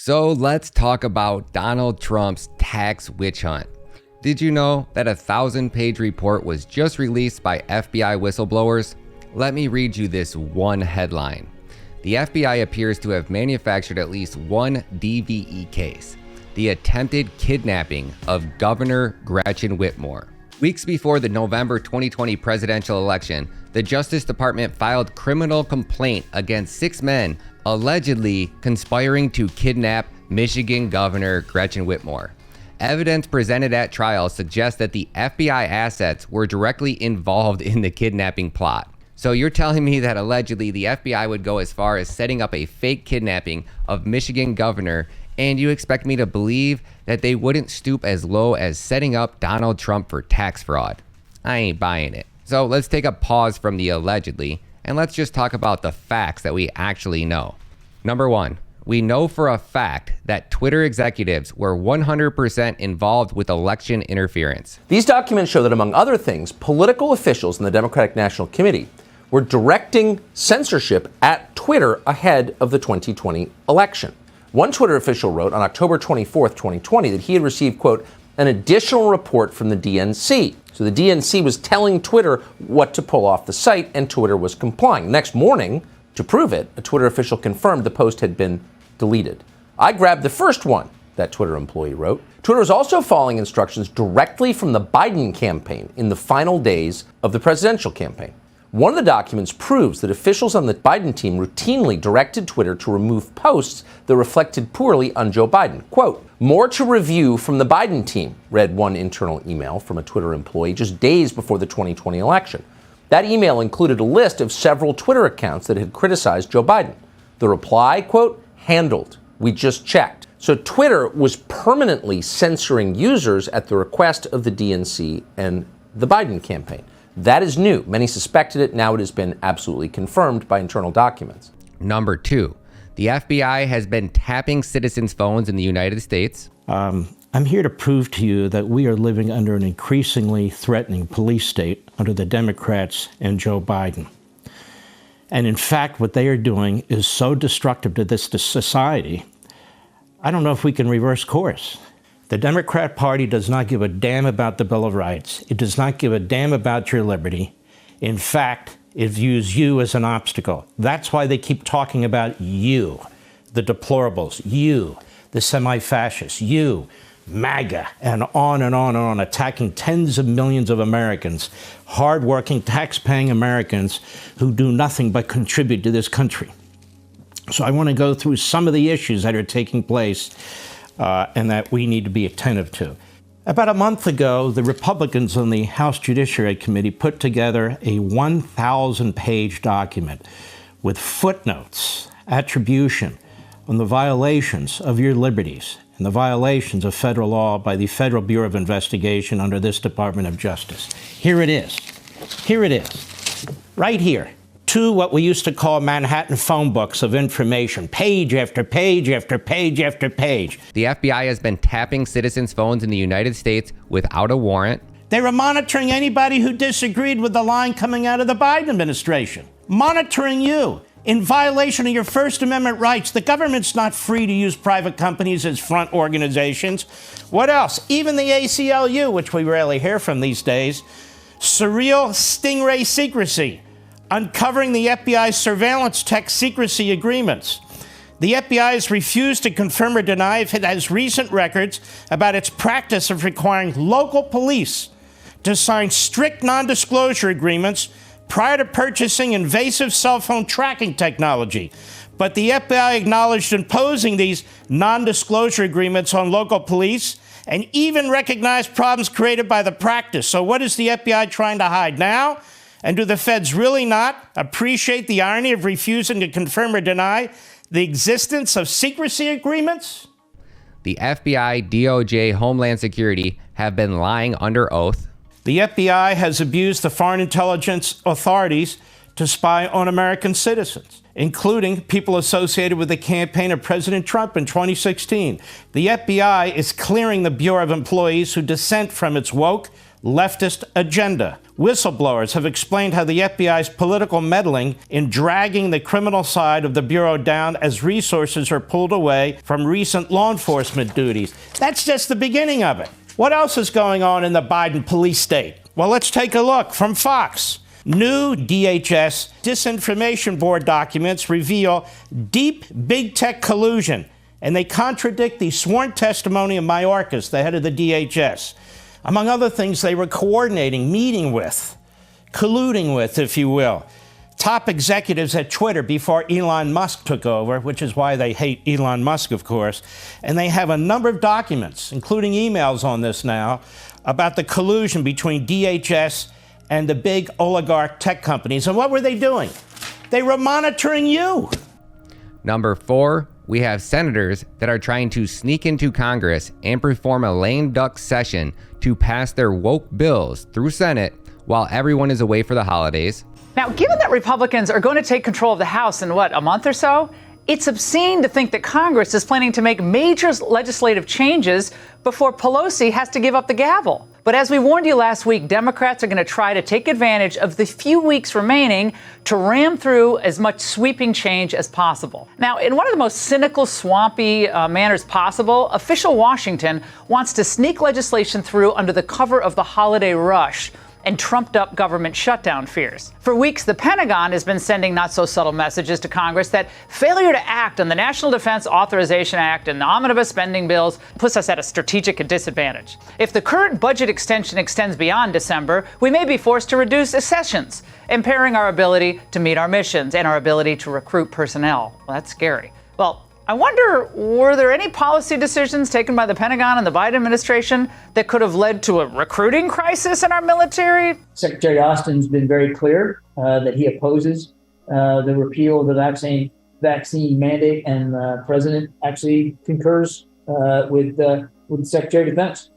So let's talk about Donald Trump's tax witch hunt. Did you know that a 1,000-page report was just released by FBI whistleblowers? Let me read you this one headline. The FBI appears to have manufactured at least one DVE case, the attempted kidnapping of Governor Gretchen Whitmer. Weeks before the November 2020 presidential election, the Justice Department filed criminal complaint against 6 men allegedly conspiring to kidnap Michigan Governor Gretchen Whitmer. Evidence presented at trial suggests that the FBI assets were directly involved in the kidnapping plot. So you're telling me that allegedly the FBI would go as far as setting up a fake kidnapping of Michigan governor, and you expect me to believe that they wouldn't stoop as low as setting up Donald Trump for tax fraud? I ain't buying it. So let's take a pause from the allegedly, and let's just talk about the facts that we actually know. Number 1, we know for a fact that Twitter executives were 100% involved with election interference. These documents show that, among other things, political officials in the Democratic National Committee were directing censorship at Twitter ahead of the 2020 election. One Twitter official wrote on October 24th, 2020, that he had received, quote, an additional report from the DNC. So the DNC was telling Twitter what to pull off the site, and Twitter was complying. The next morning, to prove it, a Twitter official confirmed the post had been deleted. I grabbed the first one, that Twitter employee wrote. Twitter was also following instructions directly from the Biden campaign in the final days of the presidential campaign. One of the documents proves that officials on the Biden team routinely directed Twitter to remove posts that reflected poorly on Joe Biden. Quote, more to review from the Biden team, read one internal email from a Twitter employee just days before the 2020 election. That email included a list of several Twitter accounts that had criticized Joe Biden. The reply, quote, handled. We just checked. So Twitter was permanently censoring users at the request of the DNC and the Biden campaign. That is new. Many suspected it. Now it has been absolutely confirmed by internal documents. Number 2, the FBI has been tapping citizens' phones in the United States. I'm here to prove to you that we are living under an increasingly threatening police state under the Democrats and Joe Biden. And in fact, what they are doing is so destructive to this society, I don't know if we can reverse course. The Democrat Party does not give a damn about the Bill of Rights. It does not give a damn about your liberty. In fact, it views you as an obstacle. That's why they keep talking about you, the deplorables, you, the semi-fascists, you, MAGA, and on and on and on, attacking tens of millions of Americans, hardworking, tax-paying Americans who do nothing but contribute to this country. So I want to go through some of the issues that are taking place and that we need to be attentive to. About a month ago, the Republicans on the House Judiciary Committee put together a 1,000-page document with footnotes, attribution on the violations of your liberties and the violations of federal law by the Federal Bureau of Investigation under this Department of Justice. Here it is. Here it is. Right here. 2 what we used to call Manhattan phone books of information, page after page after page after page. The FBI has been tapping citizens' phones in the United States without a warrant. They were monitoring anybody who disagreed with the line coming out of the Biden administration. Monitoring you in violation of your First Amendment rights. The government's not free to use private companies as front organizations. What else? Even the ACLU, which we rarely hear from these days, surreal stingray secrecy, uncovering the FBI's surveillance tech secrecy agreements. The FBI has refused to confirm or deny if it has recent records about its practice of requiring local police to sign strict non-disclosure agreements prior to purchasing invasive cell phone tracking technology. But the FBI acknowledged imposing these non-disclosure agreements on local police and even recognized problems created by the practice. So what is the FBI trying to hide now? And do the feds really not appreciate the irony of refusing to confirm or deny the existence of secrecy agreements? The FBI, DOJ, Homeland Security have been lying under oath. The FBI has abused the foreign intelligence authorities to spy on American citizens, including people associated with the campaign of President Trump in 2016. The FBI is clearing the Bureau of employees who dissent from its woke leftist agenda. Whistleblowers have explained how the FBI's political meddling in dragging the criminal side of the Bureau down as resources are pulled away from recent law enforcement duties. That's just the beginning of it. What else is going on in the Biden police state? Well, let's take a look from Fox. New DHS Disinformation Board documents reveal deep big tech collusion, and they contradict the sworn testimony of Mayorkas, the head of the DHS. Among other things, they were coordinating, meeting with, colluding with, if you will, top executives at Twitter before Elon Musk took over, which is why they hate Elon Musk, of course. And they have a number of documents, including emails on this now, about the collusion between DHS and the big oligarch tech companies. And what were they doing? They were monitoring you. Number 4, we have senators that are trying to sneak into Congress and perform a lame duck session to pass their woke bills through Senate while everyone is away for the holidays. Now, given that Republicans are going to take control of the House in, a month or so, it's obscene to think that Congress is planning to make major legislative changes before Pelosi has to give up the gavel. But as we warned you last week, Democrats are going to try to take advantage of the few weeks remaining to ram through as much sweeping change as possible. Now, in one of the most cynical, swampy manners possible, official Washington wants to sneak legislation through under the cover of the holiday rush and trumped-up government shutdown fears. For weeks, the Pentagon has been sending not-so-subtle messages to Congress that failure to act on the National Defense Authorization Act and the omnibus spending bills puts us at a strategic disadvantage. If the current budget extension extends beyond December, we may be forced to reduce sessions, impairing our ability to meet our missions and our ability to recruit personnel. Well, that's scary. Well, I wonder, were there any policy decisions taken by the Pentagon and the Biden administration that could have led to a recruiting crisis in our military? Secretary Austin's been very clear that he opposes the repeal of the vaccine mandate, and the president actually concurs with the Secretary of Defense.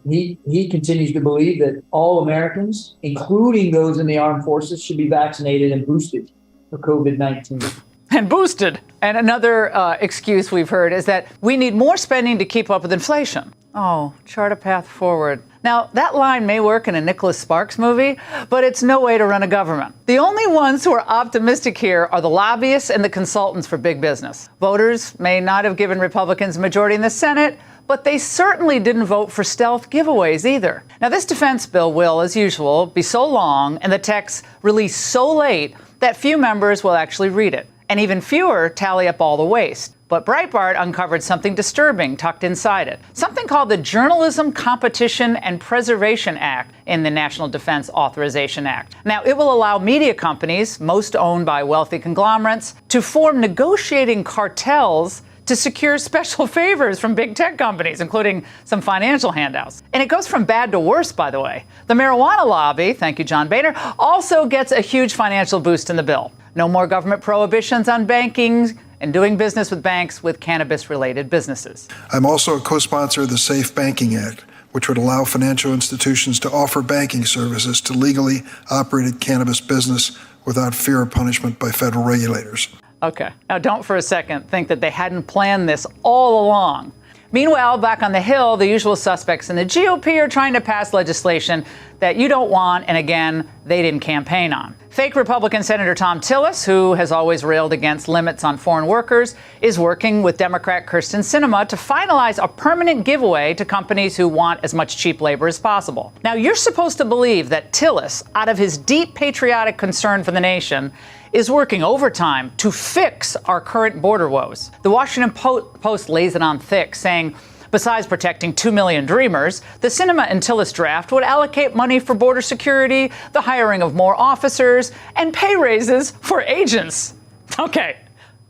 He continues to believe that all Americans, including those in the armed forces, should be vaccinated and boosted for COVID-19. And boosted. And another excuse we've heard is that we need more spending to keep up with inflation. Oh, chart a path forward. Now, that line may work in a Nicholas Sparks movie, but it's no way to run a government. The only ones who are optimistic here are the lobbyists and the consultants for big business. Voters may not have given Republicans a majority in the Senate, but they certainly didn't vote for stealth giveaways either. Now, this defense bill will, as usual, be so long and the text released so late that few members will actually read it. And even fewer tally up all the waste. But Breitbart uncovered something disturbing tucked inside it. Something called the Journalism Competition and Preservation Act in the National Defense Authorization Act. Now, it will allow media companies, most owned by wealthy conglomerates, to form negotiating cartels to secure special favors from big tech companies, including some financial handouts. And it goes from bad to worse, by the way. The marijuana lobby, thank you, John Boehner, also gets a huge financial boost in the bill. No more government prohibitions on banking and doing business with banks with cannabis-related businesses. I'm also a co-sponsor of the Safe Banking Act, which would allow financial institutions to offer banking services to legally operated cannabis business without fear of punishment by federal regulators. Okay. Now, don't for a second think that they hadn't planned this all along. Meanwhile, back on the Hill, the usual suspects in the GOP are trying to pass legislation that you don't want, and again, they didn't campaign on. Fake Republican Senator Tom Tillis, who has always railed against limits on foreign workers, is working with Democrat Kyrsten Sinema to finalize a permanent giveaway to companies who want as much cheap labor as possible. Now, you're supposed to believe that Tillis, out of his deep patriotic concern for the nation, is working overtime to fix our current border woes. The Washington Post lays it on thick, saying, besides protecting 2 million dreamers, the Sinema and Tillis draft would allocate money for border security, the hiring of more officers, and pay raises for agents. Okay,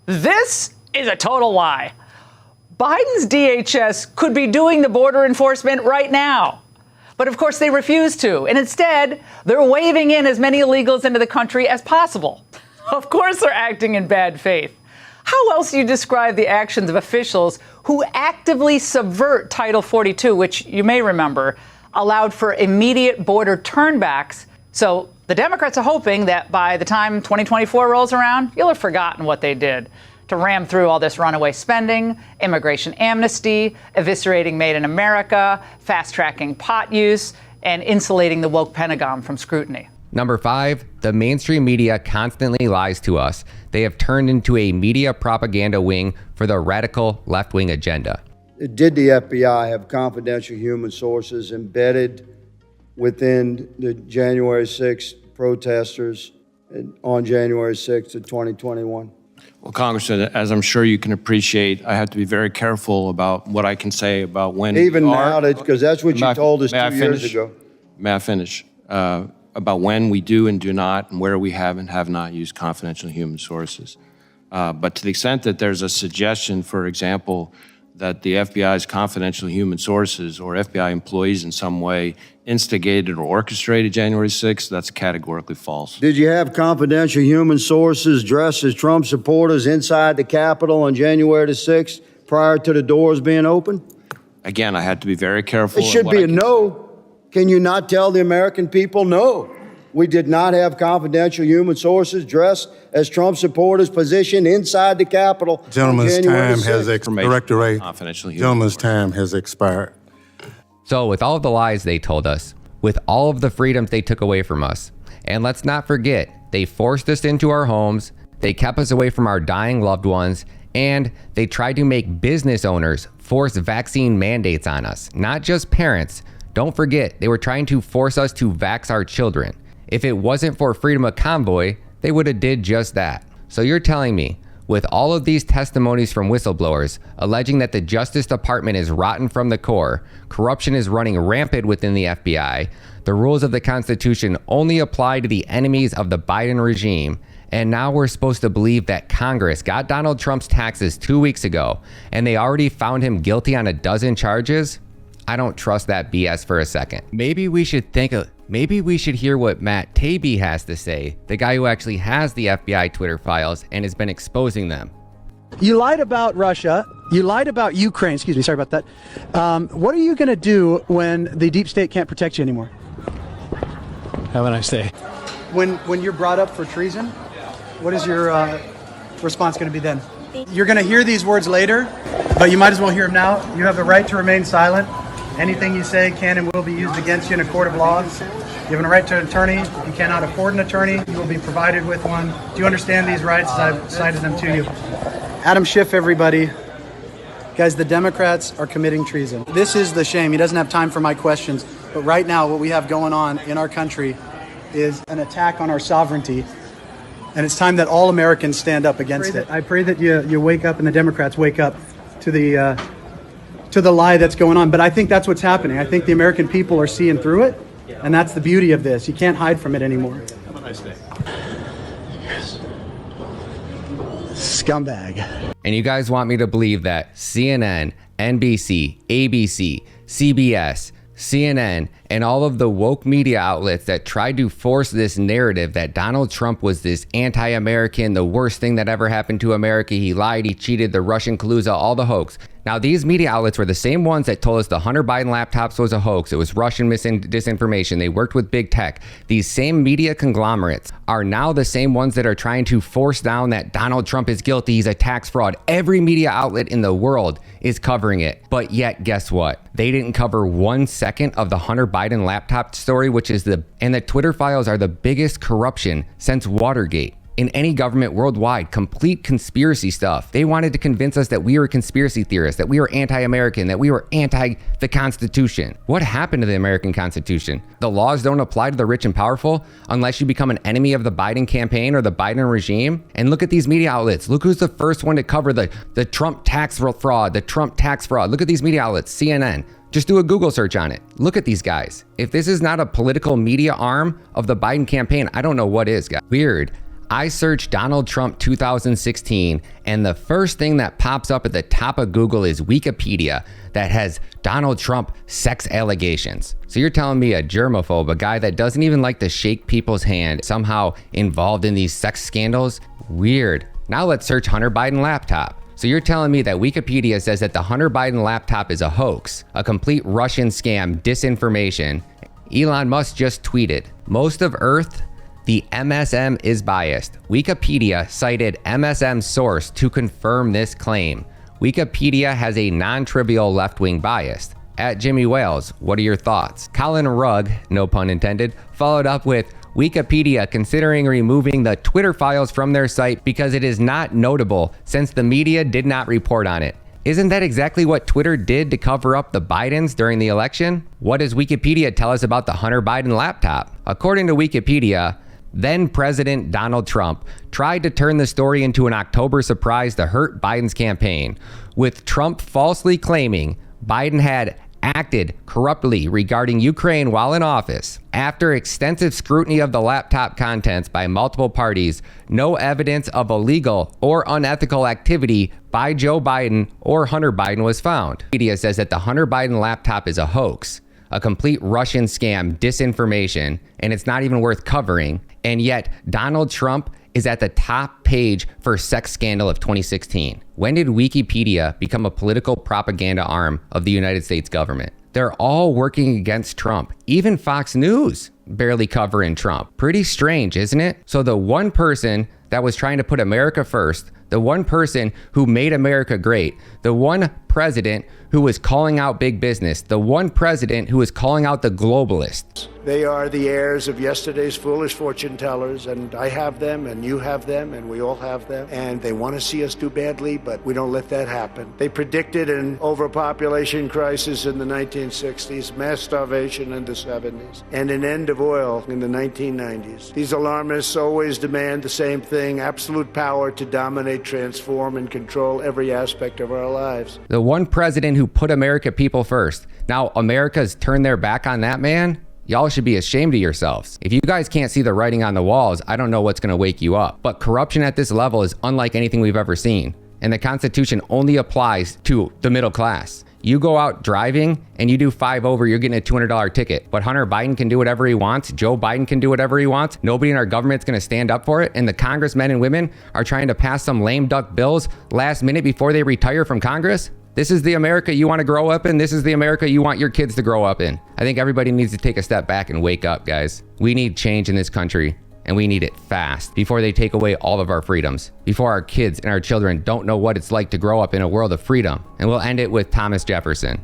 this is a total lie. Biden's DHS could be doing the border enforcement right now. But of course they refuse to, and instead they're waving in as many illegals into the country as possible. Of course they're acting in bad faith. How else do you describe the actions of officials who actively subvert Title 42, which you may remember allowed for immediate border turnbacks? So the Democrats are hoping that by the time 2024 rolls around, you'll have forgotten what they did to ram through all this runaway spending, immigration amnesty, eviscerating Made in America, fast-tracking pot use, and insulating the woke Pentagon from scrutiny. Number 5, the mainstream media constantly lies to us. They have turned into a media propaganda wing for the radical left-wing agenda. Did the FBI have confidential human sources embedded within the January 6th protesters on January 6th of 2021? Well, Congressman, as I'm sure you can appreciate, I have to be very careful about what I can say about when. Even now, because that's what you told us 2 years ago. May I finish? About when we do and do not, and where we have and have not used confidential human sources. But to the extent that there's a suggestion, for example, that the FBI's confidential human sources or FBI employees in some way instigated or orchestrated January 6th, that's categorically false. Did you have confidential human sources dressed as Trump supporters inside the Capitol on January the 6th prior to the doors being open? Again, I had to be very careful. It should be a no. Can you not tell the American people, no, we did not have confidential human sources dressed as Trump supporters positioned inside the Capitol? Gentleman's time has expired. Director Ray, gentleman's time has expired. So with all of the lies they told us, with all of the freedoms they took away from us, and let's not forget, they forced us into our homes, they kept us away from our dying loved ones, and they tried to make business owners force vaccine mandates on us, not just parents. Don't forget, they were trying to force us to vax our children. If it wasn't for freedom of convoy, they would have did just that. So you're telling me, with all of these testimonies from whistleblowers alleging that the Justice Department is rotten from the core, corruption is running rampant within the FBI, the rules of the Constitution only apply to the enemies of the Biden regime, and now we're supposed to believe that Congress got Donald Trump's taxes 2 weeks ago, and they already found him guilty on a dozen charges? I don't trust that BS for a second. Maybe we should hear what Matt Taibbi has to say, the guy who actually has the FBI Twitter files and has been exposing them. You lied about Russia. You lied about Ukraine. Excuse me. Sorry about that. What are you going to do when the deep state can't protect you anymore? Have a nice day. When you're brought up for treason, what is your response going to be then? You're going to hear these words later, but you might as well hear them now. You have the right to remain silent. Anything you say can and will be used against you in a court of law. You have a right to an attorney. If you cannot afford an attorney, you will be provided with one. Do you understand these rights as I've cited them to you? Adam Schiff, everybody. Guys, the Democrats are committing treason. This is the shame. He doesn't have time for my questions. But right now, what we have going on in our country is an attack on our sovereignty. And it's time that all Americans stand up against it. I pray that you wake up and the Democrats wake up to the lie that's going on. But I think that's what's happening. I think the American people are seeing through it. And that's the beauty of this. You can't hide from it anymore. Have a nice day. Scumbag. And you guys want me to believe that CNN, NBC, ABC, CBS, CNN, and all of the woke media outlets that tried to force this narrative that Donald Trump was this anti-American, the worst thing that ever happened to America, he lied, he cheated, the Russian collusion, all the hoax. Now, these media outlets were the same ones that told us the Hunter Biden laptops was a hoax. It was Russian disinformation. They worked with big tech. These same media conglomerates are now the same ones that are trying to force down that Donald Trump is guilty. He's a tax fraud. Every media outlet in the world is covering it. But yet, guess what? They didn't cover 1 second of the Hunter Biden laptop story, and the Twitter files are the biggest corruption since Watergate. In any government worldwide, complete conspiracy stuff. They wanted to convince us that we were conspiracy theorists, that we were anti-American, that we were anti the Constitution. What happened to the American Constitution? The laws don't apply to the rich and powerful unless you become an enemy of the Biden campaign or the Biden regime. And look at these media outlets. Look who's the first one to cover the Trump tax fraud, the Trump tax fraud. Look at these media outlets, CNN. Just do a Google search on it. Look at these guys. If this is not a political media arm of the Biden campaign, I don't know what is, guys. Weird. I searched Donald Trump 2016, and the first thing that pops up at the top of Google is Wikipedia that has Donald Trump sex allegations. So you're telling me a germaphobe, a guy that doesn't even like to shake people's hand, somehow involved in these sex scandals? Weird. Now let's search Hunter Biden laptop. So you're telling me that Wikipedia says that the Hunter Biden laptop is a hoax, a complete Russian scam, disinformation. Elon Musk just tweeted, most of Earth, the MSM is biased. Wikipedia cited MSM's source to confirm this claim. Wikipedia has a non-trivial left-wing bias. At Jimmy Wales, what are your thoughts? Colin Rugg, no pun intended, followed up with Wikipedia considering removing the Twitter files from their site because it is not notable since the media did not report on it. Isn't that exactly what Twitter did to cover up the Bidens during the election? What does Wikipedia tell us about the Hunter Biden laptop? According to Wikipedia, then President Donald Trump tried to turn the story into an October surprise to hurt Biden's campaign, with Trump falsely claiming Biden had acted corruptly regarding Ukraine while in office. After extensive scrutiny of the laptop contents by multiple parties, no evidence of illegal or unethical activity by Joe Biden or Hunter Biden was found. Media says that the Hunter Biden laptop is a hoax, a complete Russian scam, disinformation, and it's not even worth covering. And yet Donald Trump is at the top page for sex scandal of 2016. When did Wikipedia become a political propaganda arm of the United States government? They're all working against Trump. Even Fox News barely covering Trump. Pretty strange, isn't it? So the one person that was trying to put America first, the one person who made America great, the one president who was calling out big business, the one president who was calling out the globalists. They are the heirs of yesterday's foolish fortune tellers, and I have them, and you have them, and we all have them, and they want to see us do badly, but we don't let that happen. They predicted an overpopulation crisis in the 1960s, mass starvation in the 70s, and an end of oil in the 1990s. These alarmists always demand the same thing: absolute power to dominate, transform, and control every aspect of our lives. The one president who put America people first. Now America's turned their back on that man? Y'all should be ashamed of yourselves. If you guys can't see the writing on the walls, I don't know what's gonna wake you up. But corruption at this level is unlike anything we've ever seen. And the Constitution only applies to the middle class. You go out driving and you do 5 over, you're getting a $200 ticket. But Hunter Biden can do whatever he wants. Joe Biden can do whatever he wants. Nobody in our government's gonna stand up for it. And the congressmen and women are trying to pass some lame duck bills last minute before they retire from Congress. This is the America you want to grow up in. This is the America you want your kids to grow up in. I think everybody needs to take a step back and wake up, guys. We need change in this country, and we need it fast before they take away all of our freedoms, before our kids and our children don't know what it's like to grow up in a world of freedom. And we'll end it with Thomas Jefferson.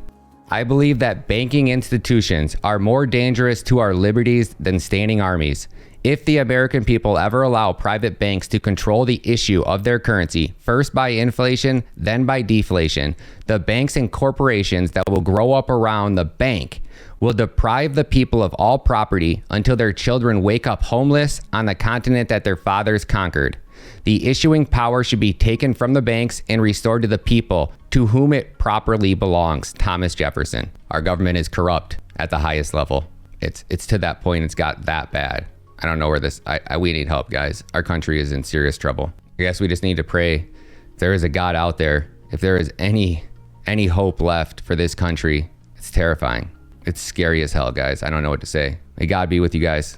I believe that banking institutions are more dangerous to our liberties than standing armies. If the American people ever allow private banks to control the issue of their currency, first by inflation, then by deflation, the banks and corporations that will grow up around the bank will deprive the people of all property until their children wake up homeless on the continent that their fathers conquered. The issuing power should be taken from the banks and restored to the people to whom it properly belongs. Thomas Jefferson. Our government is corrupt at the highest level. It's to that point, it's got that bad. I don't know where this, we need help, guys. Our country is in serious trouble. I guess we just need to pray. If there is a God out there, if there is any hope left for this country, it's terrifying. It's scary as hell, guys. I don't know what to say. May God be with you guys.